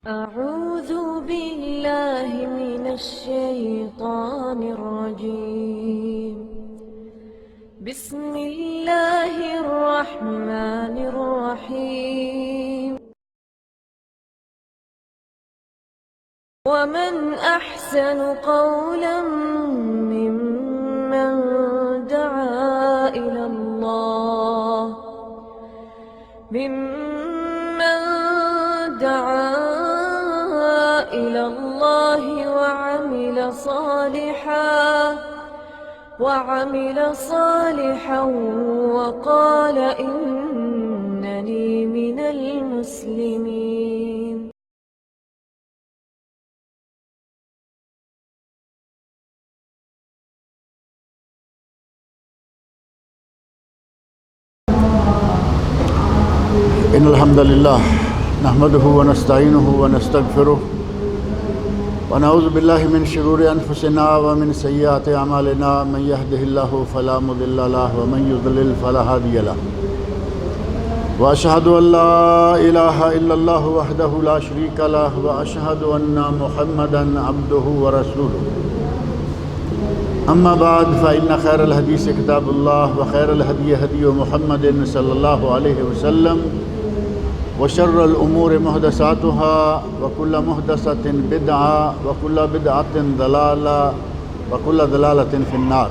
أعوذ بالله من الشيطان الرجيم. بسم الله الرحمن الرحيم. ومن أحسن قولا ممن دعا إلى الله وعمل صالحا وقال إنني من المسلمين. إن الحمد لله نحمده ونستعينه ونستغفره ونعوذ بالله من شرور أنفسنا ومن سيئات أعمالنا من يهده الله فلا مضل له ومن يضلل فلا هادي له وأشهد أن لا إله إلا الله وحده لا شريك له وأشهد أن محمدا عبده ورسوله. أما بعد فإن خير الحديث كتاب الله وخير الهدي هدي محمد صلى الله عليه وسلم وشر الأمور محدثاتها وكل محدثة بدعة وكل بدعة ضلالة وكل ضلالة في النار.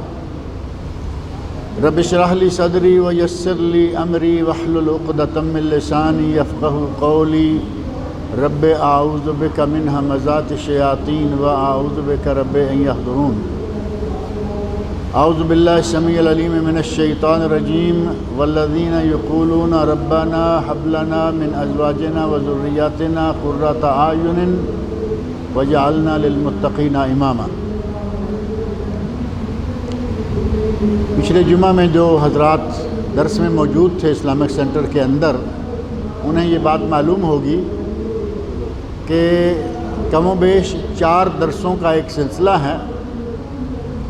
رب اشرح لي صدري ويسر لي أمري واحلل عقدة من لساني يفقهوا قولي. رب أعوذ بك من همزات الشياطين وأعوذ بك رب أن يحضرون. اعوذ باللہ السمیع العلیم من الشیطان الرجیم والذین یقولون ربنا هب لنا من ازواجنا وذریاتنا قرۃ اعین واجعلنا للمتقین اماما. پچھلے جمعہ میں جو حضرات درس میں موجود تھے اسلامک سینٹر کے اندر، انہیں یہ بات معلوم ہوگی کہ کم و بیش 4 درسوں کا ایک سلسلہ ہے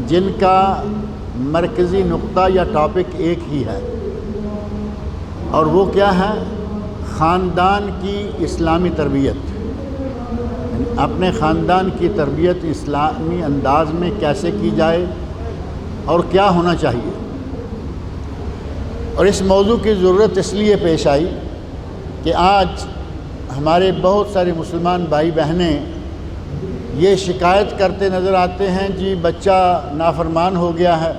جن کا مرکزی نقطہ یا ٹاپک ایک ہی ہے، اور وہ کیا ہے؟ خاندان کی اسلامی تربیت. اپنے خاندان کی تربیت اسلامی انداز میں کیسے کی جائے اور کیا ہونا چاہیے. اور اس موضوع کی ضرورت اس لیے پیش آئی کہ آج ہمارے بہت سارے مسلمان بھائی بہنیں یہ شکایت کرتے نظر آتے ہیں، جی بچہ نافرمان ہو گیا ہے،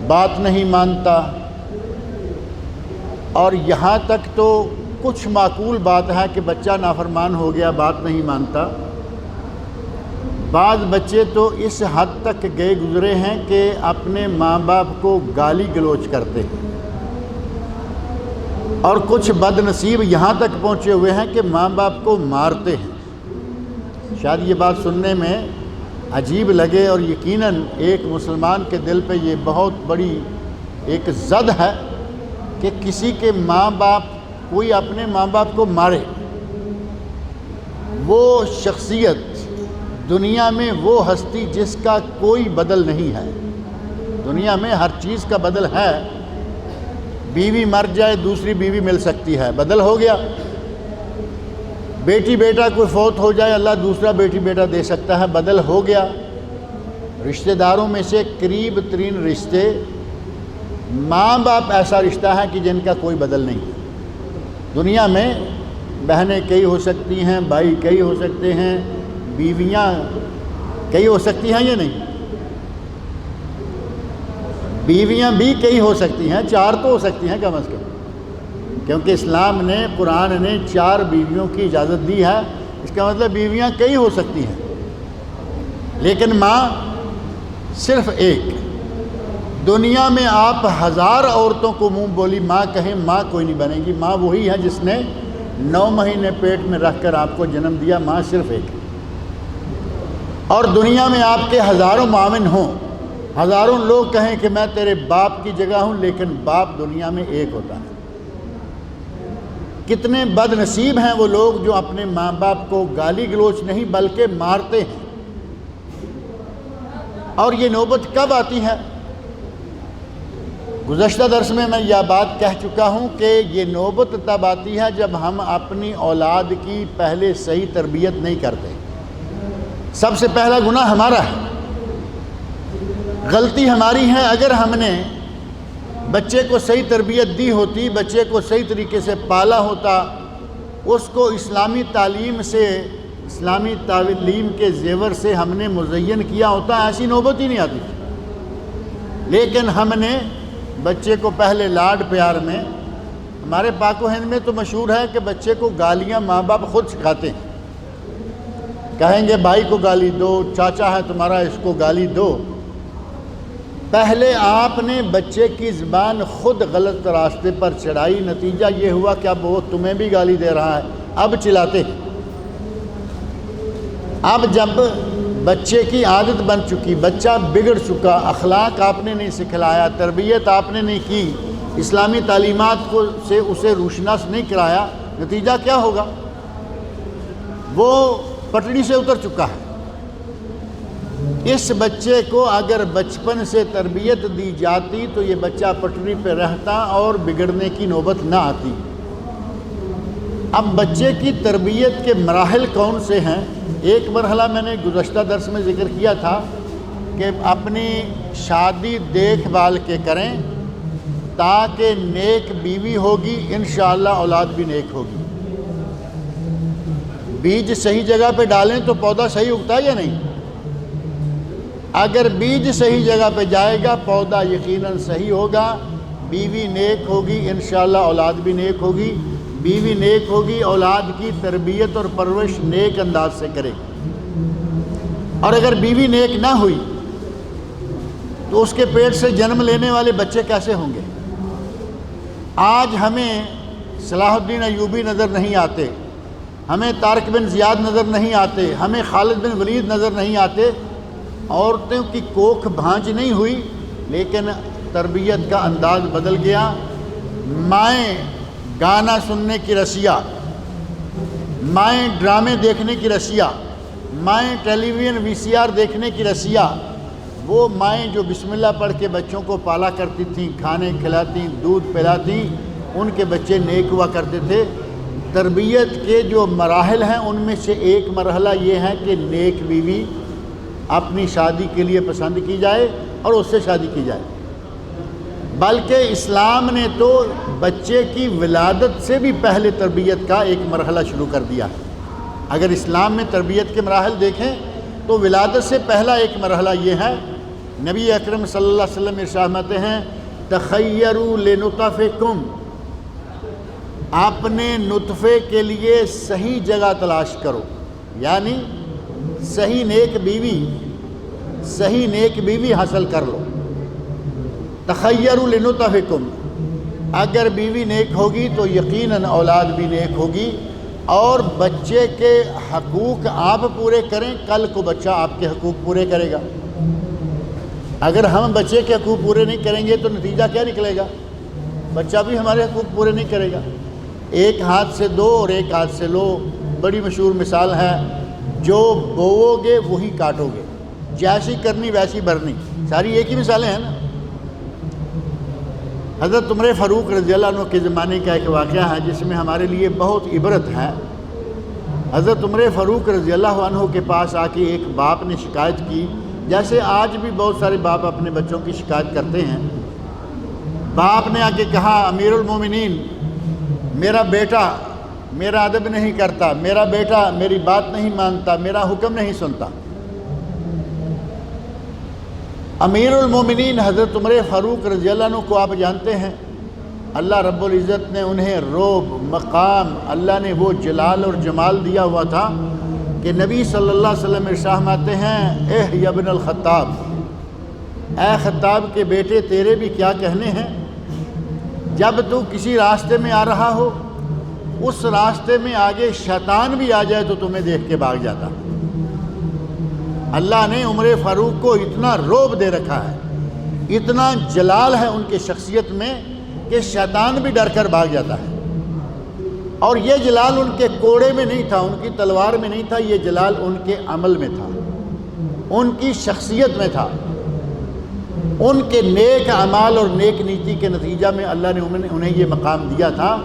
بات نہیں مانتا. اور یہاں تک تو کچھ معقول بات ہے کہ بچہ نافرمان ہو گیا، بات نہیں مانتا. بعض بچے تو اس حد تک گئے گزرے ہیں کہ اپنے ماں باپ کو گالی گلوچ کرتے ہیں، اور کچھ بد نصیب یہاں تک پہنچے ہوئے ہیں کہ ماں باپ کو مارتے ہیں. شاید یہ بات سننے میں عجیب لگے، اور یقیناً ایک مسلمان کے دل پہ یہ بہت بڑی ایک زد ہے کہ کسی کے ماں باپ، کوئی اپنے ماں باپ کو مارے. وہ شخصیت دنیا میں، وہ ہستی جس کا کوئی بدل نہیں ہے. دنیا میں ہر چیز کا بدل ہے. بیوی مر جائے دوسری بیوی مل سکتی ہے، بدل ہو گیا. بیٹی بیٹا کوئی فوت ہو جائے، اللہ دوسرا بیٹی بیٹا دے سکتا ہے، بدل ہو گیا. رشتہ داروں میں سے قریب ترین رشتے ماں باپ ایسا رشتہ ہے کہ جن کا کوئی بدل نہیں ہے. دنیا میں بہنیں کئی ہو سکتی ہیں، بھائی کئی ہو سکتے ہیں، بیویاں کئی ہو سکتی ہیں یا نہیں؟ بیویاں بھی کئی ہو سکتی ہیں، 4 تو ہو سکتی ہیں کم از کم، کیونکہ اسلام نے، قرآن نے 4 بیویوں کی اجازت دی ہے. اس کا مطلب بیویاں کئی ہو سکتی ہیں، لیکن ماں صرف ایک. دنیا میں آپ 1000 عورتوں کو منہ بولی ماں کہیں، ماں کوئی نہیں بنے گی. ماں وہی ہے جس نے 9 مہینے پیٹ میں رکھ کر آپ کو جنم دیا. ماں صرف ایک ہے. اور دنیا میں آپ کے ہزاروں معاون ہوں، ہزاروں لوگ کہیں کہ میں تیرے باپ کی جگہ ہوں، لیکن باپ دنیا میں ایک ہوتا ہے. کتنے بد نصیب ہیں وہ لوگ جو اپنے ماں باپ کو گالی گلوچ نہیں بلکہ مارتے ہیں. اور یہ نوبت کب آتی ہے؟ گزشتہ درس میں یہ بات کہہ چکا ہوں کہ یہ نوبت تب آتی ہے جب ہم اپنی اولاد کی پہلے صحیح تربیت نہیں کرتے۔ سب سے پہلا گناہ ہمارا ہے، غلطی ہماری ہے۔ اگر ہم نے بچے کو صحیح تربیت دی ہوتی، بچے کو صحیح طریقے سے پالا ہوتا، اس کو اسلامی تعلیم کے زیور سے ہم نے مزین کیا ہوتا، ایسی نوبت ہی نہیں آتی۔ لیکن ہم نے بچے کو پہلے لاڈ پیار میں، ہمارے پاک و ہند میں تو مشہور ہے کہ بچے کو گالیاں ماں باپ خود سکھاتے ہیں، کہیں گے بھائی کو گالی دو، چاچا ہے تمہارا اس کو گالی دو۔ پہلے آپ نے بچے کی زبان خود غلط راستے پر چڑھائی، نتیجہ یہ ہوا کہ اب وہ تمہیں بھی گالی دے رہا ہے، اب چلاتے ہیں۔ اب جب بچے کی عادت بن چکی، بچہ بگڑ چکا، اخلاق آپ نے نہیں سکھلایا، تربیت آپ نے نہیں کی، اسلامی تعلیمات سے اسے روشناس نہیں کرایا، نتیجہ کیا ہوگا؟ وہ پٹڑی سے اتر چکا ہے۔ اس بچے کو اگر بچپن سے تربیت دی جاتی تو یہ بچہ پٹری پہ رہتا اور بگڑنے کی نوبت نہ آتی۔ اب بچے کی تربیت کے مراحل کون سے ہیں؟ ایک مرحلہ میں نے گزشتہ درس میں ذکر کیا تھا کہ اپنی شادی دیکھ بھال کے کریں تاکہ نیک بیوی ہوگی، انشاءاللہ اولاد بھی نیک ہوگی۔ بیج صحیح جگہ پہ ڈالیں تو پودا صحیح اگتا ہے یا نہیں؟ اگر بیج صحیح جگہ پہ جائے گا پودا یقیناً صحیح ہوگا، بیوی نیک ہوگی، انشاءاللہ اولاد بھی نیک ہوگی۔ بیوی نیک ہوگی، اولاد کی تربیت اور پرورش نیک انداز سے کرے گی۔ اور اگر بیوی نیک نہ ہوئی تو اس کے پیٹ سے جنم لینے والے بچے کیسے ہوں گے؟ آج ہمیں صلاح الدین ایوبی نظر نہیں آتے، ہمیں طارق بن زیاد نظر نہیں آتے، ہمیں خالد بن ولید نظر نہیں آتے۔ عورتوں کی کوکھ بھانج نہیں ہوئی لیکن تربیت کا انداز بدل گیا۔ مائیں گانا سننے کی رسیا، مائیں ڈرامے دیکھنے کی رسیا، مائیں ٹیلی ویژن VCR دیکھنے کی رسیا، وہ مائیں جو بسم اللہ پڑھ کے بچوں کو پالا کرتی تھیں، کھانے کھلاتی، دودھ پلاتی، ان کے بچے نیک ہوا کرتے تھے۔ تربیت کے جو مراحل ہیں ان میں سے ایک مرحلہ یہ ہے کہ نیک بیوی اپنی شادی کے لیے پسند کی جائے اور اس سے شادی کی جائے۔ بلکہ اسلام نے تو بچے کی ولادت سے بھی پہلے تربیت کا ایک مرحلہ شروع کر دیا ہے۔ اگر اسلام میں تربیت کے مراحل دیکھیں تو ولادت سے پہلا ایک مرحلہ یہ ہے، نبی اکرم صلی اللہ علیہ وسلم ارشاد فرماتے ہیں تخیروا لنطفکم، اپنے نطفے کے لیے صحیح جگہ تلاش کرو، یعنی صحیح نیک بیوی حاصل کر لو۔ تخیروا لنطفکم، اگر بیوی نیک ہوگی تو یقیناً اولاد بھی نیک ہوگی، اور بچے کے حقوق آپ پورے کریں، کل کو بچہ آپ کے حقوق پورے کرے گا۔ اگر ہم بچے کے حقوق پورے نہیں کریں گے تو نتیجہ کیا نکلے گا؟ بچہ بھی ہمارے حقوق پورے نہیں کرے گا۔ ایک ہاتھ سے دو اور ایک ہاتھ سے لو، بڑی مشہور مثال ہے، جو بوؤ گے وہی کاٹو گے، جیسی کرنی ویسی بھرنی، ساری ایک ہی مثالیں ہیں نا۔ حضرت عمر فاروق رضی اللہ عنہ کے زمانے کا ایک واقعہ ہے جس میں ہمارے لیے بہت عبرت ہے۔ حضرت عمر فاروق رضی اللہ عنہ کے پاس آ کے ایک باپ نے شکایت کی، جیسے آج بھی بہت سارے باپ اپنے بچوں کی شکایت کرتے ہیں۔ باپ نے آ کے کہا امیر المومنین، میرا بیٹا میرا ادب نہیں کرتا، میرا بیٹا میری بات نہیں مانتا، میرا حکم نہیں سنتا۔ امیر المومنین حضرت عمر فاروق رضی اللہ عنہ کو آپ جانتے ہیں، اللہ رب العزت نے انہیں رعب، مقام، اللہ نے وہ جلال اور جمال دیا ہوا تھا کہ نبی صلی اللہ علیہ وسلم ارشاد فرماتے ہیں اے یا ابن الخطاب، اے خطاب کے بیٹے تیرے بھی کیا کہنے ہیں، جب تو کسی راستے میں آ رہا ہو اس راستے میں آگے شیطان بھی آ جائے تو تمہیں دیکھ کے بھاگ جاتا۔ اللہ نے عمر فاروق کو اتنا رعب دے رکھا ہے، اتنا جلال ہے ان کے شخصیت میں کہ شیطان بھی ڈر کر بھاگ جاتا ہے۔ اور یہ جلال ان کے کوڑے میں نہیں تھا، ان کی تلوار میں نہیں تھا، یہ جلال ان کے عمل میں تھا، ان کی شخصیت میں تھا۔ ان کے نیک اعمال اور نیک نیتی کے نتیجہ میں اللہ نے انہیں یہ مقام دیا تھا،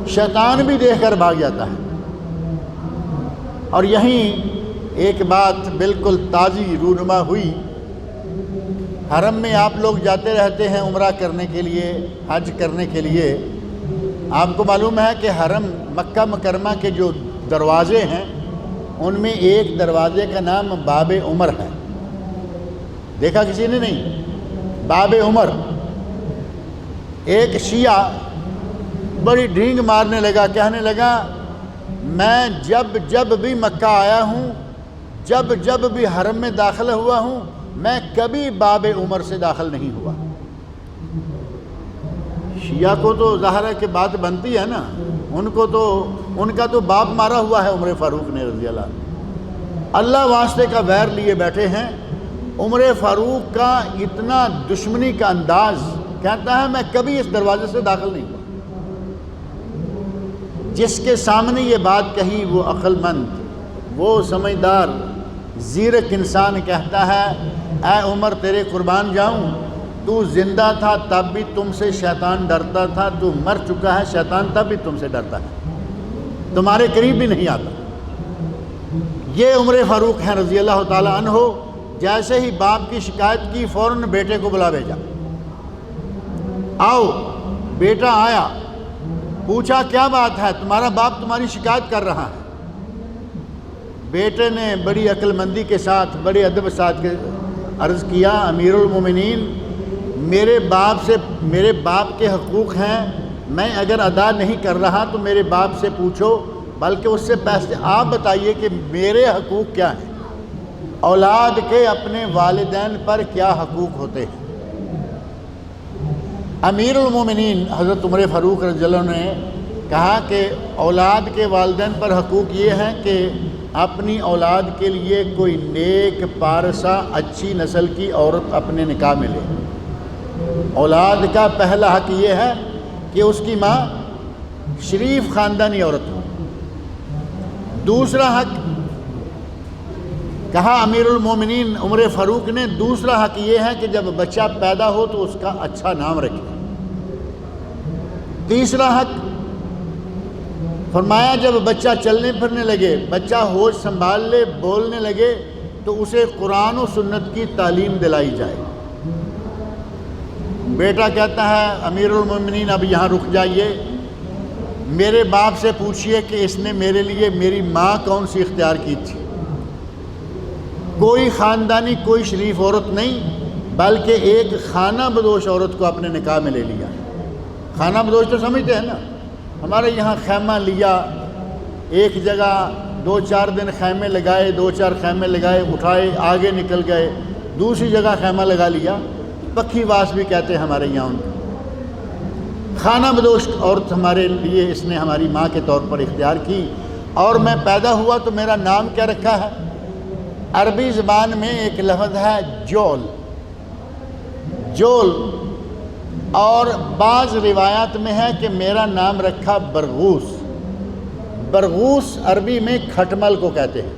شیطان بھی دیکھ کر بھاگ جاتا ہے۔ اور یہیں ایک بات بالکل تازی رونما ہوئی، حرم میں آپ لوگ جاتے رہتے ہیں عمرہ کرنے کے لیے، حج کرنے کے لیے۔ آپ کو معلوم ہے کہ حرم مکہ مکرمہ کے جو دروازے ہیں ان میں ایک دروازے کا نام باب عمر ہے، دیکھا کسی نے نہیں؟ باب عمر۔ ایک شیعہ بڑی ڈھینگ مارنے لگا، کہنے لگا میں جب بھی مکہ آیا ہوں، جب بھی حرم میں داخل ہوا ہوں، میں کبھی باب عمر سے داخل نہیں ہوا۔ شیعہ کو تو ظاہر ہے کہ بات بنتی ہے نا، ان کا تو باپ مارا ہوا ہے عمر فاروق نے رضی اللہ عنہ۔ اللہ واسطے کا ویر لیے بیٹھے ہیں۔ عمر فاروق کا اتنا دشمنی کا انداز، کہتا ہے میں کبھی اس دروازے سے داخل نہیں ہوا۔ جس کے سامنے یہ بات کہی وہ عقل مند، وہ سمجھدار، زیرک انسان کہتا ہے اے عمر تیرے قربان جاؤں، تو زندہ تھا تب بھی تم سے شیطان ڈرتا تھا، تو مر چکا ہے شیطان تب بھی تم سے ڈرتا ہے، تمہارے قریب بھی نہیں آتا۔ یہ عمر فاروق ہیں رضی اللہ تعالیٰ عنہ۔ جیسے ہی باپ کی شکایت کی فوراً بیٹے کو بلا بھیجا، آؤ۔ بیٹا آیا، پوچھا کیا بات ہے، تمہارا باپ تمہاری شکایت کر رہا ہے۔ بیٹے نے بڑی عقل مندی کے ساتھ، بڑے ادب کے ساتھ عرض کیا امیر المومنین، میرے باپ کے حقوق ہیں، میں اگر ادا نہیں کر رہا تو میرے باپ سے پوچھو، بلکہ اس سے پہلے آپ بتائیے کہ میرے حقوق کیا ہیں، اولاد کے اپنے والدین پر کیا حقوق ہوتے ہیں۔ امیر المومنین حضرت عمر فاروق رضی اللہ عنہ نے کہا کہ اولاد کے والدین پر حقوق یہ ہیں کہ اپنی اولاد کے لیے کوئی نیک پارسا اچھی نسل کی عورت اپنے نکاح میں لے۔ اولاد کا پہلا حق یہ ہے کہ اس کی ماں شریف خاندانی عورت ہو۔ دوسرا حق کہا امیر المومنین عمر فاروق نے، دوسرا حق یہ ہے کہ جب بچہ پیدا ہو تو اس کا اچھا نام رکھے۔ تیسرا حق فرمایا جب بچہ چلنے پھرنے لگے، بچہ ہوش سنبھال لے، بولنے لگے تو اسے قرآن و سنت کی تعلیم دلائی جائے۔ بیٹا کہتا ہے امیر المومنین اب یہاں رک جائیے، میرے باپ سے پوچھئے کہ اس نے میرے لیے میری ماں کون سی اختیار کی تھی۔ کوئی خاندانی کوئی شریف عورت نہیں، بلکہ ایک خانہ بدوش عورت کو اپنے نکاح میں لے لیا۔ خانہ بدوش تو سمجھتے ہیں نا، ہمارے یہاں خیمہ لیا، ایک جگہ 2-4 دن خیمے لگائے، 2-4 خیمے لگائے، اٹھائے، آگے نکل گئے، دوسری جگہ خیمہ لگا لیا، پکھی واس بھی کہتے ہیں ہمارے یہاں ان کو۔ خانہ بدوش عورت ہمارے لیے اس نے ہماری ماں کے طور پر اختیار کی۔ اور میں پیدا ہوا تو میرا نام کیا رکھا ہے؟ عربی زبان میں ایک لفظ ہے جول، جول، اور بعض روایات میں ہے کہ میرا نام رکھا برغوث۔ برغوث عربی میں کھٹمل کو کہتے ہیں۔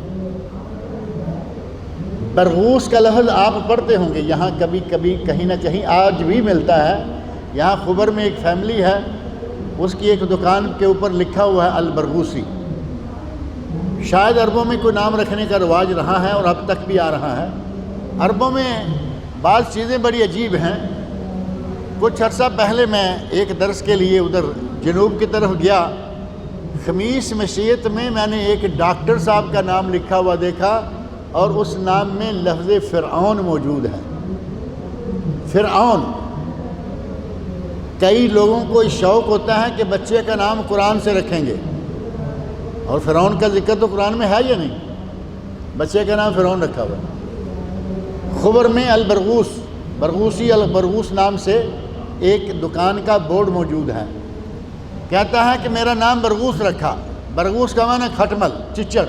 برغوث کا لفظ آپ پڑھتے ہوں گے، یہاں کبھی کبھی کہیں نہ کہیں آج بھی ملتا ہے۔ یہاں خبر میں ایک فیملی ہے، اس کی ایک دکان کے اوپر لکھا ہوا ہے البرغوثی۔ شاید عربوں میں کوئی نام رکھنے کا رواج رہا ہے اور اب تک بھی آ رہا ہے۔ عربوں میں بعض چیزیں بڑی عجیب ہیں۔ کچھ عرصہ پہلے میں ایک درس کے لیے ادھر جنوب کی طرف گیا، خمیس مشیت میں نے ایک ڈاکٹر صاحب کا نام لکھا ہوا دیکھا اور اس نام میں لفظ فرعون موجود ہے۔ فرعون، کئی لوگوں کو شوق ہوتا ہے کہ بچے کا نام قرآن سے رکھیں گے، اور فرعون کا ذکر تو قرآن میں ہے یا نہیں؟ بچے کا نام فرعون رکھا ہوا ہے۔ خبر میں البرغوث، برغوثی البرغوث نام سے ایک دکان کا بورڈ موجود ہے، کہتا ہے کہ میرا نام برغوث رکھا۔ برغوث کا معنی کھٹمل، چچڑ،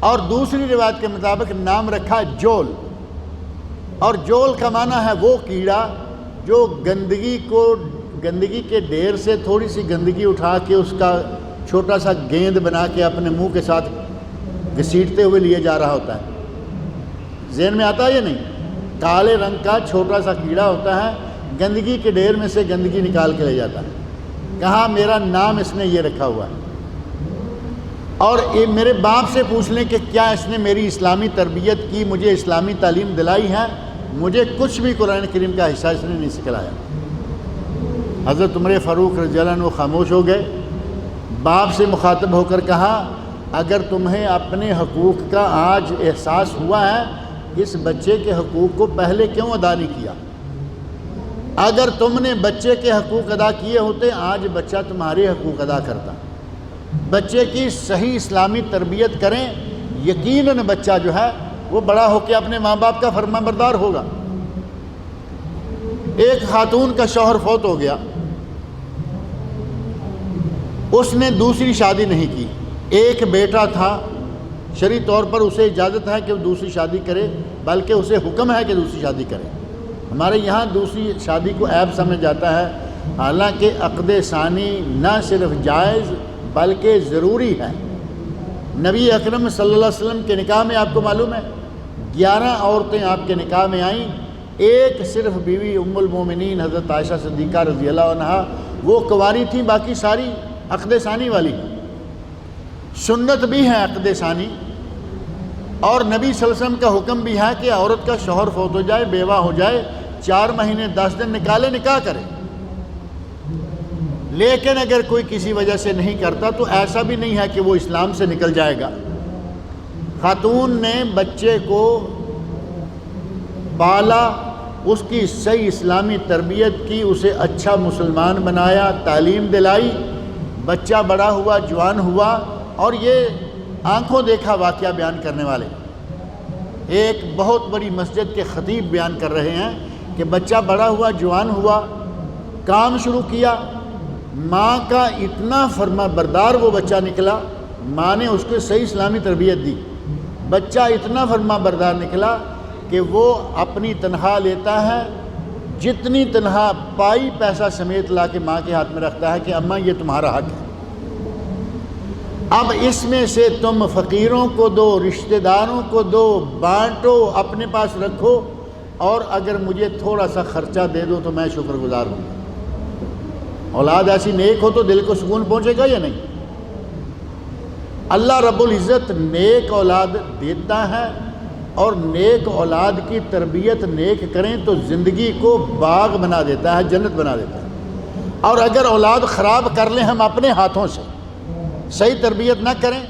اور دوسری روایت کے مطابق نام رکھا جول، اور جول کا معنی ہے وہ کیڑا جو گندگی کے ڈھیر سے تھوڑی سی گندگی اٹھا کے اس کا چھوٹا سا گیند بنا کے اپنے منہ کے ساتھ گھسیٹتے ہوئے لیے جا رہا ہوتا ہے۔ ذہن میں آتا ہے یا نہیں؟ کالے رنگ کا چھوٹا سا کیڑا ہوتا ہے، گندگی کے ڈھیر میں سے گندگی نکال کے لے جاتا ہے. کہا میرا نام اس نے یہ رکھا ہوا ہے، اور میرے باپ سے پوچھ لیں کہ کیا اس نے میری اسلامی تربیت کی، مجھے اسلامی تعلیم دلائی ہے؟ مجھے کچھ بھی قرآن کریم کا حصہ اس نے نہیں سکھلایا. حضرت عمر فاروق رضی اللہ عنہ خاموش ہو گئے. باپ سے مخاطب ہو کر کہا اگر تمہیں اپنے حقوق کا آج احساس ہوا ہے، اس بچے کے حقوق کو پہلے کیوں ادا نہیں کیا؟ اگر تم نے بچے کے حقوق ادا کیے ہوتے آج بچہ تمہارے حقوق ادا کرتا. بچے کی صحیح اسلامی تربیت کریں، یقیناً بچہ جو ہے وہ بڑا ہو کے اپنے ماں باپ کا فرما بردار ہوگا. ایک خاتون کا شوہر فوت ہو گیا، اس نے دوسری شادی نہیں کی. ایک بیٹا تھا، شرعی طور پر اسے اجازت ہے کہ وہ دوسری شادی کرے، بلکہ اسے حکم ہے کہ دوسری شادی کرے. ہمارے یہاں دوسری شادی کو عیب سمجھ جاتا ہے، حالانکہ عقد ثانی نہ صرف جائز بلکہ ضروری ہے. نبی اکرم صلی اللہ علیہ وسلم کے نکاح میں آپ کو معلوم ہے 11 عورتیں آپ کے نکاح میں آئیں، ایک صرف بیوی ام المومنین حضرت عائشہ صدیقہ رضی اللہ عنہا وہ کنواری تھیں، باقی ساری عقد ثانی والی. سنت بھی ہے عقد ثانی، اور نبی صلی اللہ علیہ وسلم کا حکم بھی ہے کہ عورت کا شوہر فوت ہو جائے، بیوہ ہو جائے، 4 مہینے 10 دن نکالے نکاح کرے. لیکن اگر کوئی کسی وجہ سے نہیں کرتا تو ایسا بھی نہیں ہے کہ وہ اسلام سے نکل جائے گا. خاتون نے بچے کو پالا، اس کی صحیح اسلامی تربیت کی، اسے اچھا مسلمان بنایا، تعلیم دلائی، بچہ بڑا ہوا، جوان ہوا. اور یہ آنکھوں دیکھا واقعہ بیان کرنے والے ایک بہت بڑی مسجد کے خطیب بیان کر رہے ہیں کہ بچہ بڑا ہوا، جوان ہوا، کام شروع کیا، ماں کا اتنا فرما بردار وہ بچہ نکلا، ماں نے اس کو صحیح اسلامی تربیت دی. بچہ اتنا فرما بردار نکلا کہ وہ اپنی تنخواہ لیتا ہے، جتنی تنخواہ پائی پیسہ سمیت لا کے ماں کے ہاتھ میں رکھتا ہے کہ اماں یہ تمہارا حق ہے، اب اس میں سے تم فقیروں کو دو، رشتہ داروں کو دو، بانٹو، اپنے پاس رکھو، اور اگر مجھے تھوڑا سا خرچہ دے دو تو میں شکر گزار ہوں. اولاد ایسی نیک ہو تو دل کو سکون پہنچے گا یا نہیں؟ اللہ رب العزت نیک اولاد دیتا ہے، اور نیک اولاد کی تربیت نیک کریں تو زندگی کو باغ بنا دیتا ہے، جنت بنا دیتا ہے. اور اگر اولاد خراب کر لیں ہم اپنے ہاتھوں سے، صحیح تربیت نہ کریں،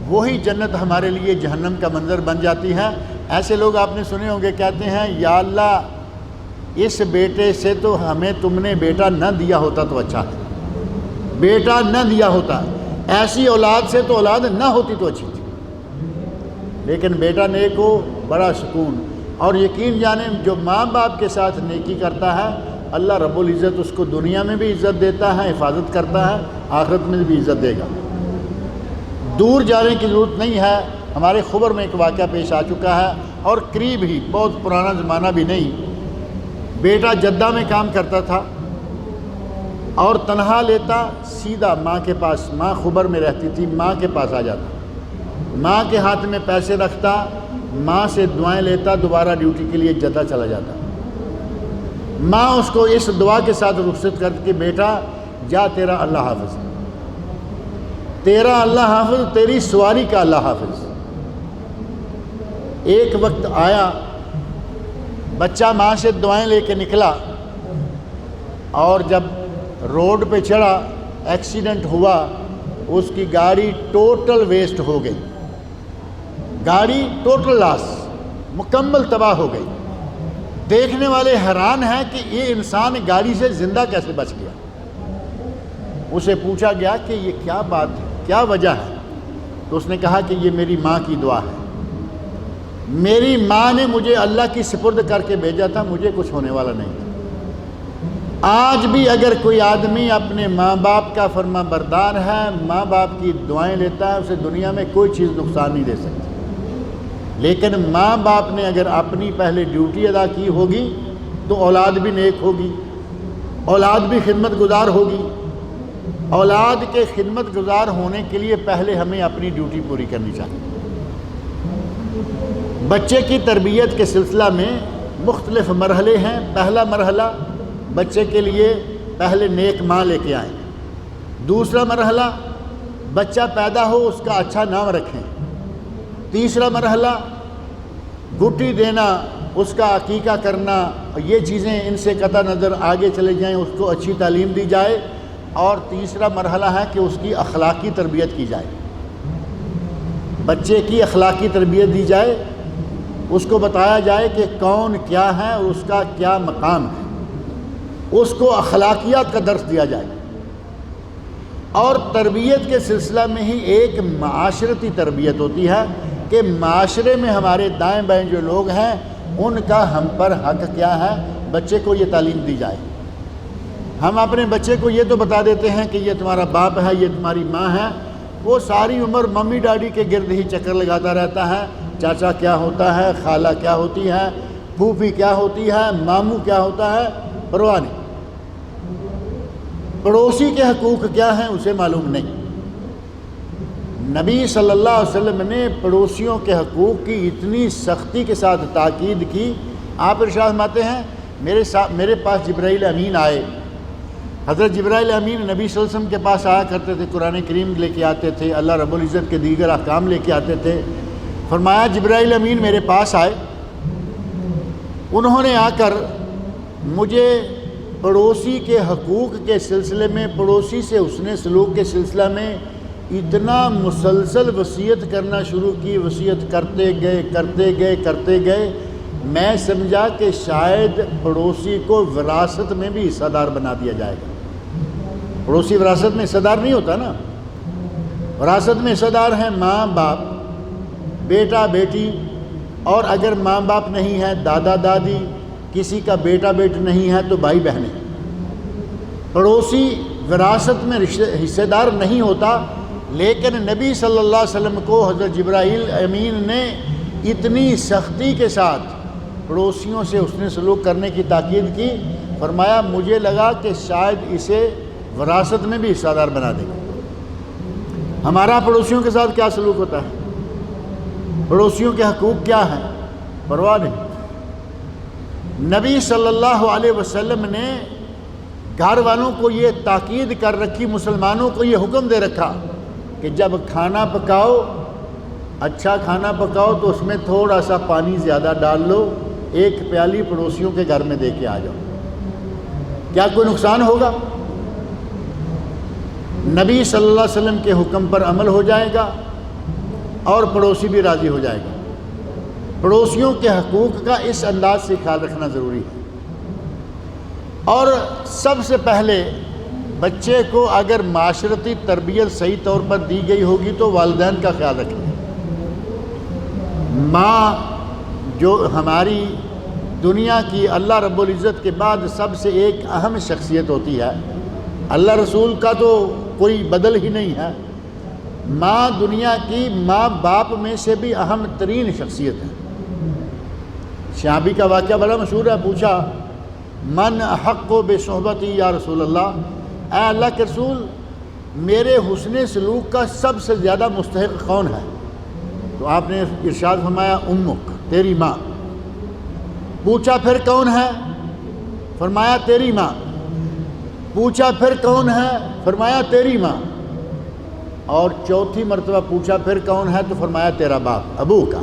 وہی جنت ہمارے لیے جہنم کا منظر بن جاتی ہے. ایسے لوگ آپ نے سنے ہوں گے کہتے ہیں یا اللہ اس بیٹے سے تو ہمیں تم نے بیٹا نہ دیا ہوتا تو اچھا تھا، بیٹا نہ دیا ہوتا، ایسی اولاد سے تو اولاد نہ ہوتی تو اچھی تھی. لیکن بیٹا نیک ہو بڑا سکون. اور یقین جانیں جو ماں باپ کے ساتھ نیکی کرتا ہے اللہ رب العزت اس کو دنیا میں بھی عزت دیتا ہے، حفاظت کرتا ہے، آخرت میں بھی عزت دے گا. دور جانے کی ضرورت نہیں ہے. ہمارے خبر میں ایک واقعہ پیش آ چکا ہے، اور قریب ہی، بہت پرانا زمانہ بھی نہیں. بیٹا جدہ میں کام کرتا تھا اور تنہا لیتا، سیدھا ماں کے پاس، ماں خبر میں رہتی تھی، ماں کے پاس آ جاتا، ماں کے ہاتھ میں پیسے رکھتا، ماں سے دعائیں لیتا، دوبارہ ڈیوٹی کے لیے جدہ چلا جاتا. ماں اس کو اس دعا کے ساتھ رخصت کر کے بیٹا جا تیرا اللہ حافظ، تیرا اللہ حافظ، تیری سواری کا اللہ حافظ. ایک وقت آیا بچہ ماں سے دعائیں لے کے نکلا، اور جب روڈ پہ چڑھا ایکسیڈنٹ ہوا، اس کی گاڑی ٹوٹل ویسٹ ہو گئی، گاڑی ٹوٹل لاس، مکمل تباہ ہو گئی. دیکھنے والے حیران ہیں کہ یہ انسان گاڑی سے زندہ کیسے بچ گیا. اسے پوچھا گیا کہ یہ کیا بات ہے، کیا وجہ ہے؟ تو اس نے کہا کہ یہ میری ماں کی دعا ہے، میری ماں نے مجھے اللہ کی سپرد کر کے بھیجا تھا، مجھے کچھ ہونے والا نہیں تھا. آج بھی اگر کوئی آدمی اپنے ماں باپ کا فرما بردار ہے، ماں باپ کی دعائیں لیتا ہے، اسے دنیا میں کوئی چیز نقصان نہیں دے سکتی. لیکن ماں باپ نے اگر اپنی پہلے ڈیوٹی ادا کی ہوگی تو اولاد بھی نیک ہوگی، اولاد بھی خدمت گزار ہوگی. اولاد کے خدمت گزار ہونے کے لیے پہلے ہمیں اپنی ڈیوٹی پوری کرنی چاہیے. بچے کی تربیت کے سلسلہ میں مختلف مرحلے ہیں۔ پہلا مرحلہ بچے کے لیے پہلے نیک ماں لے کے آئیں۔ دوسرا مرحلہ بچہ پیدا ہو اس کا اچھا نام رکھیں۔ تیسرا مرحلہ گٹی دینا، اس کا عقیقہ کرنا، یہ چیزیں ان سے قطع نظر آگے چلے جائیں، اس کو اچھی تعلیم دی جائے۔ اور تیسرا مرحلہ ہے کہ اس کی اخلاقی تربیت کی جائے، بچے کی اخلاقی تربیت دی جائے، اس کو بتایا جائے کہ کون کیا ہے اور اس کا کیا مقام ہے، اس کو اخلاقیات کا درس دیا جائے۔ اور تربیت کے سلسلہ میں ہی ایک معاشرتی تربیت ہوتی ہے کہ معاشرے میں ہمارے دائیں بائیں جو لوگ ہیں ان کا ہم پر حق کیا ہے، بچے کو یہ تعلیم دی جائے۔ ہم اپنے بچے کو یہ تو بتا دیتے ہیں کہ یہ تمہارا باپ ہے، یہ تمہاری ماں ہے، وہ ساری عمر ممی ڈیڈی کے گرد ہی چکر لگاتا رہتا ہے، چاچا کیا ہوتا ہے، خالہ کیا ہوتی ہے، پھوپھی کیا ہوتی ہے، ماموں کیا ہوتا ہے، پرواہ نہیں۔ پڑوسی کے حقوق کیا ہیں اسے معلوم نہیں۔ نبی صلی اللہ علیہ وسلم نے پڑوسیوں کے حقوق کی اتنی سختی کے ساتھ تاکید کی۔ آپ ارشاد فرماتے ہیں میرے پاس جبرائیل امین آئے۔ حضرت جبرائیل امین نبی صلی اللہ علیہ وسلم کے پاس آیا کرتے تھے، قرآن کریم لے کے آتے تھے، اللہ رب العزت کے دیگر احکام لے کے آتے تھے۔ فرمایا جبرائیل امین میرے پاس آئے، انہوں نے آ کر مجھے پڑوسی کے حقوق کے سلسلے میں، پڑوسی سے حسن سلوک کے سلسلہ میں اتنا مسلسل وصیت کرنا شروع کی، وصیت کرتے گئے، میں سمجھا کہ شاید پڑوسی کو وراثت میں بھی حصہ دار بنا دیا جائے گا۔ پڑوسی وراثت میں حصہ دار نہیں ہوتا نا، وراثت میں حصہ دار ہیں ماں باپ، بیٹا بیٹی، اور اگر ماں باپ نہیں ہے دادا دادی، کسی کا بیٹا بیٹی نہیں ہے تو بھائی بہنیں۔ پڑوسی وراثت میں حصہ دار نہیں ہوتا، لیکن نبی صلی اللہ علیہ وسلم کو حضرت جبرائیل امین نے اتنی سختی کے ساتھ پڑوسیوں سے حسن سلوک کرنے کی تاکید کی، فرمایا مجھے لگا کہ شاید اسے وراثت میں بھی حصہ دار بنا دیں گے۔ ہمارا پڑوسیوں کے ساتھ کیا سلوک ہوتا ہے، پڑوسیوں کے حقوق کیا ہیں، پرواہ نہیں۔ نبی صلی اللہ علیہ وسلم نے گھر والوں کو یہ تاکید کر رکھی، مسلمانوں کو یہ حکم دے رکھا کہ جب کھانا پکاؤ، اچھا کھانا پکاؤ تو اس میں تھوڑا سا پانی زیادہ ڈال لو، ایک پیالی پڑوسیوں کے گھر میں دے کے آ جاؤ، کیا کوئی نقصان ہوگا؟ نبی صلی اللہ علیہ وسلم کے حکم پر عمل ہو جائے گا اور پڑوسی بھی راضی ہو جائے گا۔ پڑوسیوں کے حقوق کا اس انداز سے خیال رکھنا ضروری ہے۔ اور سب سے پہلے بچے کو اگر معاشرتی تربیت صحیح طور پر دی گئی ہوگی تو والدین کا خیال رکھیں۔ ماں جو ہماری دنیا کی اللہ رب العزت کے بعد سب سے ایک اہم شخصیت ہوتی ہے، اللہ رسول کا تو کوئی بدل ہی نہیں ہے، ماں دنیا کی ماں باپ میں سے بھی اہم ترین شخصیت ہے۔ شعبی کا واقعہ بڑا مشہور ہے، پوچھا من احق بصحبتی یا رسول اللہ، اے اللہ کے رسول میرے حسن سلوک کا سب سے زیادہ مستحق کون ہے؟ تو آپ نے ارشاد فرمایا امک، تیری ماں۔ پوچھا پھر کون ہے؟ فرمایا تیری ماں۔ پوچھا پھر کون ہے؟ فرمایا تیری ماں۔ اور چوتھی مرتبہ پوچھا پھر کون ہے؟ تو فرمایا تیرا باپ، ابو کا۔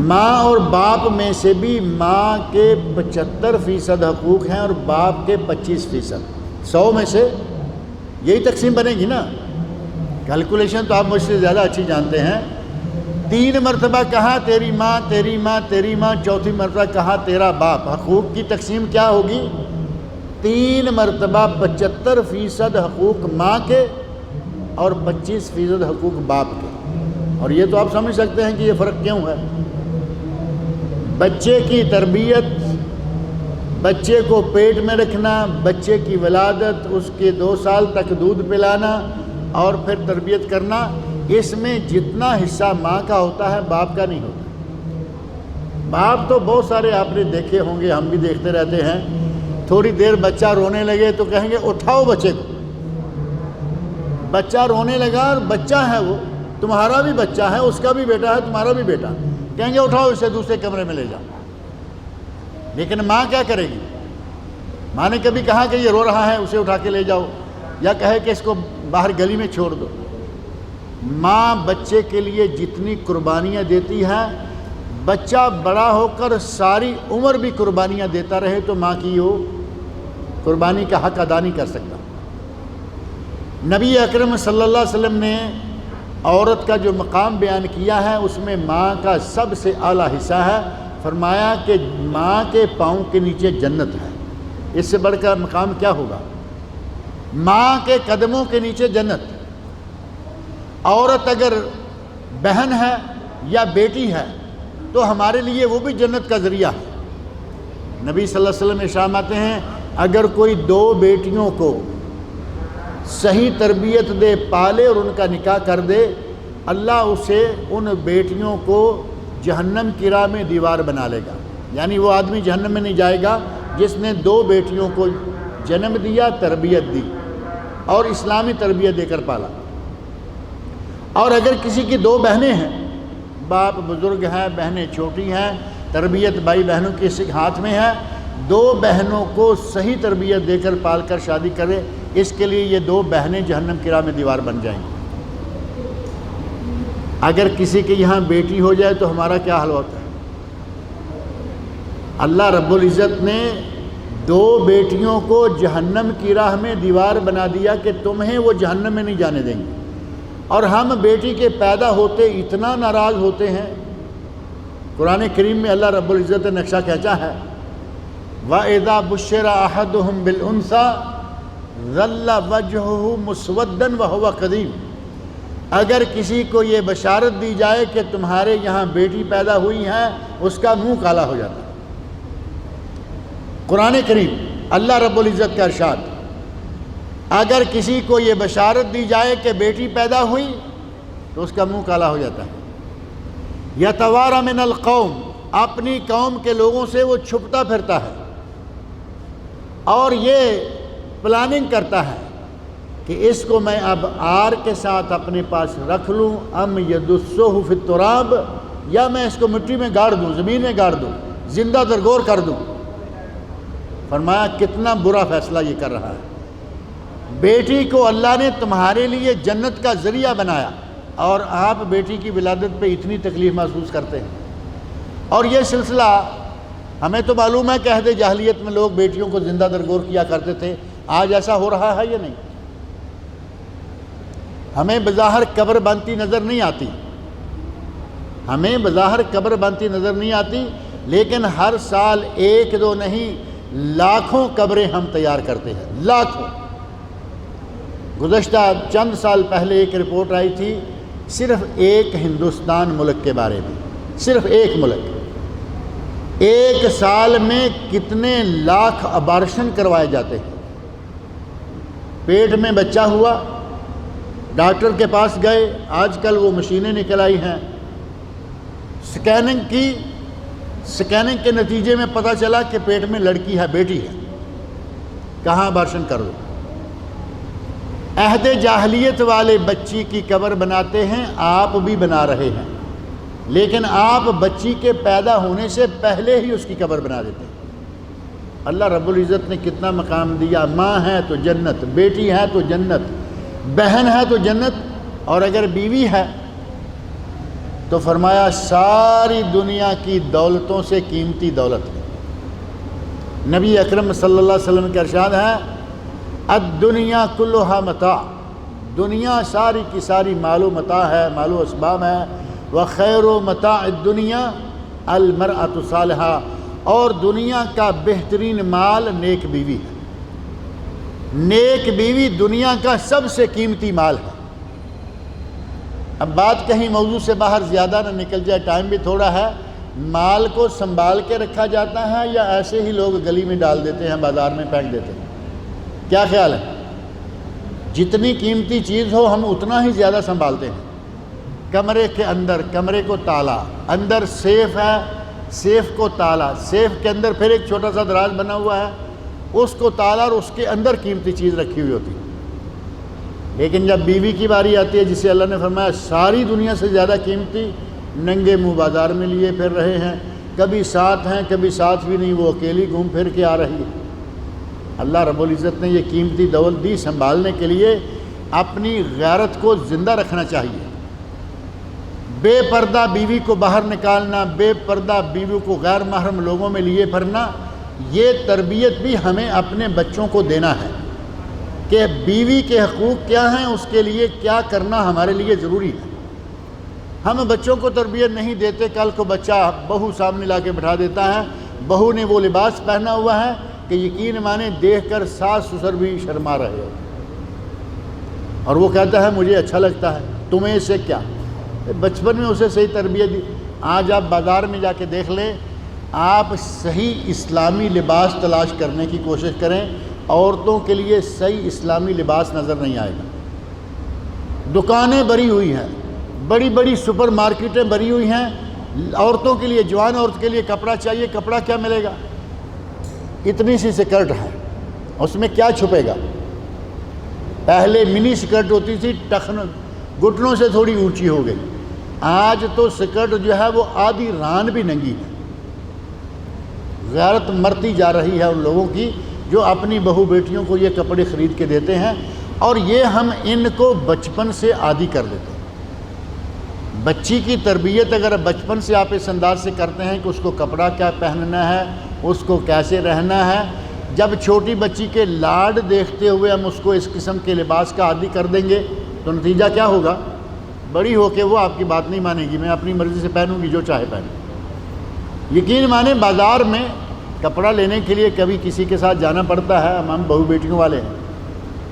ماں اور باپ میں سے بھی ماں کے 75% حقوق ہیں اور باپ کے 25%۔ 100 میں سے یہی تقسیم بنے گی نا، کیلکولیشن تو آپ مجھ سے زیادہ اچھی جانتے ہیں۔ 3 مرتبہ کہا تیری ماں تیری ماں تیری ماں، چوتھی مرتبہ کہا تیرا باپ۔ حقوق کی تقسیم کیا ہوگی؟ 3 مرتبہ 75% حقوق ماں کے اور 25% حقوق باپ کے۔ اور یہ تو آپ سمجھ سکتے ہیں کہ یہ فرق کیوں ہے۔ بچے کی تربیت، بچے کو پیٹ میں رکھنا، بچے کی ولادت، اس کے 2 سال تک دودھ پلانا اور پھر تربیت کرنا، اس میں جتنا حصہ ماں کا ہوتا ہے باپ کا نہیں ہوتا۔ باپ تو بہت سارے آپ نے دیکھے ہوں گے، ہم بھی دیکھتے رہتے ہیں، تھوڑی دیر بچہ رونے لگے تو کہیں گے اٹھاؤ بچے کو۔ بچہ رونے لگا اور بچہ ہے وہ تمہارا بھی بچہ ہے، اس کا بھی بیٹا ہے، تمہارا بھی بیٹا، کہیں گے اٹھاؤ اسے دوسرے کمرے میں لے جاؤ۔ لیکن ماں کیا کرے گی؟ ماں نے کبھی کہا کہ یہ رو رہا ہے اسے اٹھا کے لے جاؤ، یا کہے کہ اس کو باہر گلی میں چھوڑ دو؟ ماں بچے کے لیے جتنی قربانیاں دیتی ہے، بچہ بڑا ہو کر ساری عمر بھی قربانیاں دیتا رہے تو ماں کی وہ قربانی کا حق ادا نہیں کر سکتا۔ نبی اکرم صلی اللہ علیہ وسلم نے عورت کا جو مقام بیان کیا ہے اس میں ماں کا سب سے اعلیٰ حصہ ہے۔ فرمایا کہ ماں کے پاؤں کے نیچے جنت ہے، اس سے بڑھ کر مقام کیا ہوگا؟ ماں کے قدموں کے نیچے جنت۔ عورت اگر بہن ہے یا بیٹی ہے تو ہمارے لیے وہ بھی جنت کا ذریعہ ہے۔ نبی صلی اللہ علیہ وسلم ارشاد فرماتے ہیں اگر کوئی دو بیٹیوں کو صحیح تربیت دے، پالے اور ان کا نکاح کر دے، اللہ اسے ان بیٹیوں کو جہنم کی راہ میں دیوار بنا لے گا۔ یعنی وہ آدمی جہنم میں نہیں جائے گا جس نے دو بیٹیوں کو جنم دیا، تربیت دی اور اسلامی تربیت دے کر پالا۔ اور اگر کسی کی دو بہنیں ہیں، باپ بزرگ ہیں، بہنیں چھوٹی ہیں، تربیت بھائی بہنوں کے ہاتھ میں ہے، دو بہنوں کو صحیح تربیت دے کر پال کر شادی کرے، اس کے لیے یہ دو بہنیں جہنم کی راہ میں دیوار بن جائیں گی۔ اگر کسی کے یہاں بیٹی ہو جائے تو ہمارا کیا حال ہوتا ہے؟ اللہ رب العزت نے دو بیٹیوں کو جہنم کی راہ میں دیوار بنا دیا کہ تمہیں وہ جہنم میں نہیں جانے دیں گے، اور ہم بیٹی کے پیدا ہوتے اتنا ناراض ہوتے ہیں۔ قرآن کریم میں اللہ رب العزت نے نقشہ کھینچا ہے وَإِذَا بُشِّرَ أَحَدُهُمْ بِالْأُنثَىٰ ظَلَّ وَجْهُهُ مُسْوَدًّا وَهُوَ كَظِيمٌ، اگر کسی کو یہ بشارت دی جائے کہ تمہارے یہاں بیٹی پیدا ہوئی ہے، اس کا منہ کالا ہو جاتا ہے۔ قرآن کریم اللہ رب العزت کا ارشاد، اگر کسی کو یہ بشارت دی جائے کہ بیٹی پیدا ہوئی تو اس کا منہ کالا ہو جاتا ہے۔ یتوارا من القوم، اپنی قوم کے لوگوں سے وہ چھپتا پھرتا ہے اور یہ پلاننگ کرتا ہے کہ اس کو میں اب آر کے ساتھ اپنے پاس رکھ لوں، ام یدسہ فی التراب، یا میں اس کو مٹی میں گاڑ دوں، زمین میں گاڑ دوں، زندہ درگور کر دوں۔ فرمایا کتنا برا فیصلہ یہ کر رہا ہے۔ بیٹی کو اللہ نے تمہارے لیے جنت کا ذریعہ بنایا اور آپ بیٹی کی ولادت پہ اتنی تکلیف محسوس کرتے ہیں۔ اور یہ سلسلہ ہمیں تو معلوم ہے کہ عہد جاہلیت میں لوگ بیٹیوں کو زندہ درگور کیا کرتے تھے، آج ایسا ہو رہا ہے یا نہیں؟ ہمیں بظاہر قبر بنتی نظر نہیں آتی، ہمیں بظاہر قبر بنتی نظر نہیں آتی، لیکن ہر سال ایک دو نہیں لاکھوں قبریں ہم تیار کرتے ہیں، لاکھوں۔ گزشتہ چند سال پہلے ایک رپورٹ آئی تھی صرف ایک ہندوستان ملک کے بارے میں، صرف ایک ملک، ایک سال میں کتنے لاکھ ابارشن کروائے جاتے ہیں۔ پیٹ میں بچہ ہوا، ڈاکٹر کے پاس گئے، آج کل وہ مشینیں نکل آئی ہیں، سکیننگ کی، سکیننگ کے نتیجے میں پتہ چلا کہ پیٹ میں لڑکی ہے، بیٹی ہے، کہاں ابارشن کر دو۔ عہد جاہلیت والے بچی کی قبر بناتے ہیں، آپ بھی بنا رہے ہیں، لیکن آپ بچی کے پیدا ہونے سے پہلے ہی اس کی قبر بنا دیتے ہیں۔ اللہ رب العزت نے کتنا مقام دیا، ماں ہے تو جنت، بیٹی ہے تو جنت، بہن ہے تو جنت، اور اگر بیوی ہے تو فرمایا ساری دنیا کی دولتوں سے قیمتی دولت ہے۔ نبی اکرم صلی اللہ علیہ وسلم کا ارشاد ہے الدنیا کلھا متاع، دنیا ساری کی ساری مال و متاع ہے، مال و اسباب ہے، وخیر متاع الدنیا المرأۃ الصالحہ، اور دنیا کا بہترین مال نیک بیوی ہے۔ نیک بیوی دنیا کا سب سے قیمتی مال ہے۔ اب بات کہیں موضوع سے باہر زیادہ نہ نکل جائے، ٹائم بھی تھوڑا ہے، مال کو سنبھال کے رکھا جاتا ہے یا ایسے ہی لوگ گلی میں ڈال دیتے ہیں، بازار میں پھینک دیتے ہیں؟ کیا خیال ہے؟ جتنی قیمتی چیز ہو ہم اتنا ہی زیادہ سنبھالتے ہیں۔ کمرے کے اندر، کمرے کو تالا، اندر سیف ہے، سیف کو تالا، سیف کے اندر پھر ایک چھوٹا سا دراز بنا ہوا ہے، اس کو تالا اور اس کے اندر قیمتی چیز رکھی ہوئی ہوتی ہے۔ لیکن جب بیوی کی باری آتی ہے جسے اللہ نے فرمایا ساری دنیا سے زیادہ قیمتی، ننگے منہ بازار میں لیے پھر رہے ہیں، کبھی ساتھ ہیں کبھی ساتھ بھی نہیں، وہ اکیلی گھوم پھر کے آ رہی ہے۔ اللہ رب العزت نے یہ قیمتی دولت دی، سنبھالنے کے لیے اپنی غیرت کو زندہ رکھنا چاہیے۔ بے پردہ بیوی کو باہر نکالنا، بے پردہ بیوی کو غیر محرم لوگوں میں لیے پھرنا، یہ تربیت بھی ہمیں اپنے بچوں کو دینا ہے کہ بیوی کے حقوق کیا ہیں، اس کے لیے کیا کرنا ہمارے لیے ضروری ہے۔ ہم بچوں کو تربیت نہیں دیتے، کل کو بچہ بہو سامنے لا کے بٹھا دیتا ہے، بہو نے وہ لباس پہنا ہوا ہے کہ یقین مانے دیکھ کر ساس سسر بھی شرما رہے ہو، اور وہ کہتا ہے مجھے اچھا لگتا ہے، تمہیں اس سے کیا؟ بچپن میں اسے صحیح تربیت دی۔ آج آپ بازار میں جا کے دیکھ لیں، آپ صحیح اسلامی لباس تلاش کرنے کی کوشش کریں، عورتوں کے لیے صحیح اسلامی لباس نظر نہیں آئے گا۔ دکانیں بھری ہوئی ہیں، بڑی بڑی سپر مارکیٹیں بھری ہوئی ہیں، عورتوں کے لیے، جوان عورت کے لیے کپڑا چاہیے، کپڑا کیا ملے گا؟ اتنی سی سکرٹ ہے، اس میں کیا چھپے گا؟ پہلے منی سکرٹ ہوتی تھی، گھٹنوں سے تھوڑی اونچی ہو گئی، آج تو سکرٹ جو ہے وہ آدھی ران بھی ننگی ہے۔ غیرت مرتی جا رہی ہے ان لوگوں کی جو اپنی بہو بیٹیوں کو یہ کپڑے خرید کے دیتے ہیں، اور یہ ہم ان کو بچپن سے عادی کر دیتے ہیں۔ بچی کی تربیت اگر بچپن سے آپ اس انداز سے کرتے ہیں کہ اس کو کپڑا کیا پہننا ہے، اس کو کیسے رہنا ہے، جب چھوٹی بچی کے لاڈ دیکھتے ہوئے ہم اس کو اس قسم کے لباس کا عادی کر دیں گے تو نتیجہ کیا ہوگا؟ بڑی ہو کے وہ آپ کی بات نہیں مانے گی، میں اپنی مرضی سے پہنوں گی جو چاہے پہنوں۔ یقین مانیں بازار میں کپڑا لینے کے لیے کبھی کسی کے ساتھ جانا پڑتا ہے، ہم بہو بیٹیوں والے ہیں،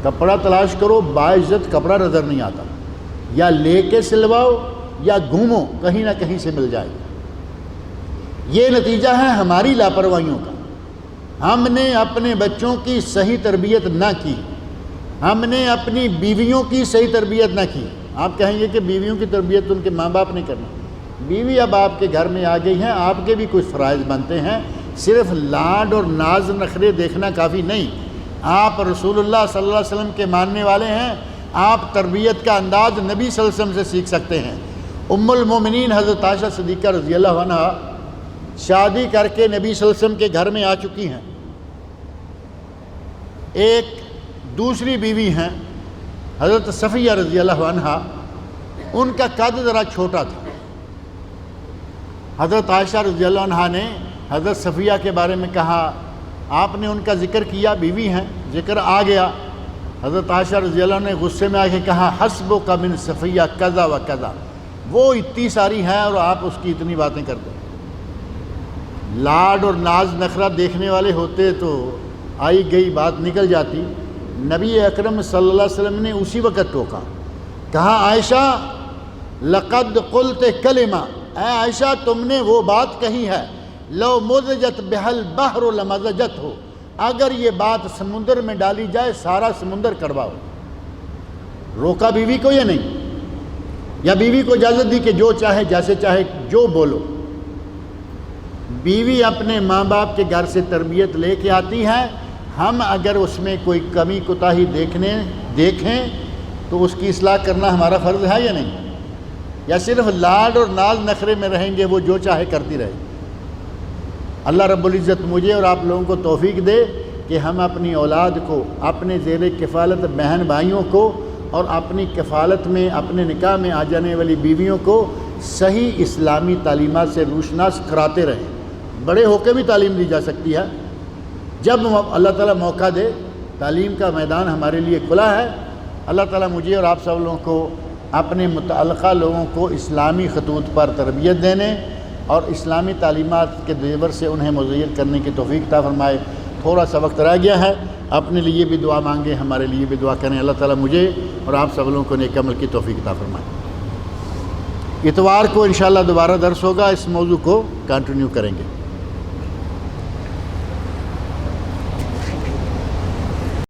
کپڑا تلاش کرو، باعزت کپڑا نظر نہیں آتا، یا لے کے سلواؤ یا گھومو، کہیں نہ کہیں سے مل جائے گا۔ یہ نتیجہ ہے ہماری لاپرواہیوں کا۔ ہم نے اپنے بچوں کی صحیح تربیت نہ کی، ہم نے اپنی بیویوں کی صحیح تربیت نہ کی۔ آپ کہیں گے کہ بیویوں کی تربیت ان کے ماں باپ نے کرنا، بیوی اب آپ کے گھر میں آ گئی ہیں، آپ کے بھی کچھ فرائض بنتے ہیں، صرف لاڈ اور ناز نخرے دیکھنا کافی نہیں۔ آپ رسول اللہ صلی اللہ علیہ وسلم کے ماننے والے ہیں، آپ تربیت کا انداز نبی صلی اللہ علیہ وسلم سے سیکھ سکتے ہیں۔ ام المومنین حضرت عائشہ صدیقہ رضی اللہ عنہ شادی کر کے نبی صلی اللہ علیہ وسلم کے گھر میں آ چکی ہیں۔ ایک دوسری بیوی ہیں حضرت صفیہ رضی اللہ عنہ، ان کا قد ذرا چھوٹا تھا۔ حضرت عائشہ رضی اللہ عنہ نے حضرت صفیہ کے بارے میں کہا، آپ نے ان کا ذکر کیا، بیوی ہیں، ذکر آ گیا۔ حضرت عائشہ رضی اللہ عنہ نے غصے میں آ کے کہا، حسبک من صفیہ کذا و کذا، وہ اتنی ساری ہے اور آپ اس کی اتنی باتیں کرتے ہیں۔ لاڈ اور ناز نخرہ دیکھنے والے ہوتے تو آئی گئی بات نکل جاتی۔ نبی اکرم صلی اللہ علیہ وسلم نے اسی وقت ٹوکا، کہا عائشہ لقد قلت کلمہ، اے عائشہ تم نے وہ بات کہی ہے، لو مزجت بہل بحر لمزجت ہو، اگر یہ بات سمندر میں ڈالی جائے سارا سمندر کڑوا ہو۔ روکا بیوی کو یا نہیں؟ یا بیوی کو اجازت دی کہ جو چاہے جیسے چاہے جو بولو؟ بیوی اپنے ماں باپ کے گھر سے تربیت لے کے آتی ہے، ہم اگر اس میں کوئی کمی کوتاہی دیکھیں تو اس کی اصلاح کرنا ہمارا فرض ہے یا نہیں؟ یا صرف لاڈ اور ناز نخرے میں رہیں گے، وہ جو چاہے کرتی رہے؟ اللہ رب العزت مجھے اور آپ لوگوں کو توفیق دے کہ ہم اپنی اولاد کو، اپنے زیر کفالت بہن بھائیوں کو، اور اپنی کفالت میں اپنے نکاح میں آ جانے والی بیویوں کو صحیح اسلامی تعلیمات سے روشناس کراتے رہیں۔ بڑے ہو کے بھی تعلیم دی جا سکتی ہے، جب اللہ تعالیٰ موقع دے۔ تعلیم کا میدان ہمارے لیے کھلا ہے۔ اللہ تعالیٰ مجھے اور آپ سب لوگوں کو، اپنے متعلقہ لوگوں کو اسلامی خطوط پر تربیت دینے اور اسلامی تعلیمات کے زیور سے انہیں مزین کرنے کی توفیق عطا فرمائے۔ تھوڑا سا وقت رہ گیا ہے، اپنے لیے بھی دعا مانگیں، ہمارے لیے بھی دعا کریں۔ اللہ تعالیٰ مجھے اور آپ سب لوگوں کو نیک عمل کی توفیق عطا فرمائے۔ اتوار کو انشاءاللہ دوبارہ درس ہوگا، اس موضوع کو کنٹینیو کریں گے۔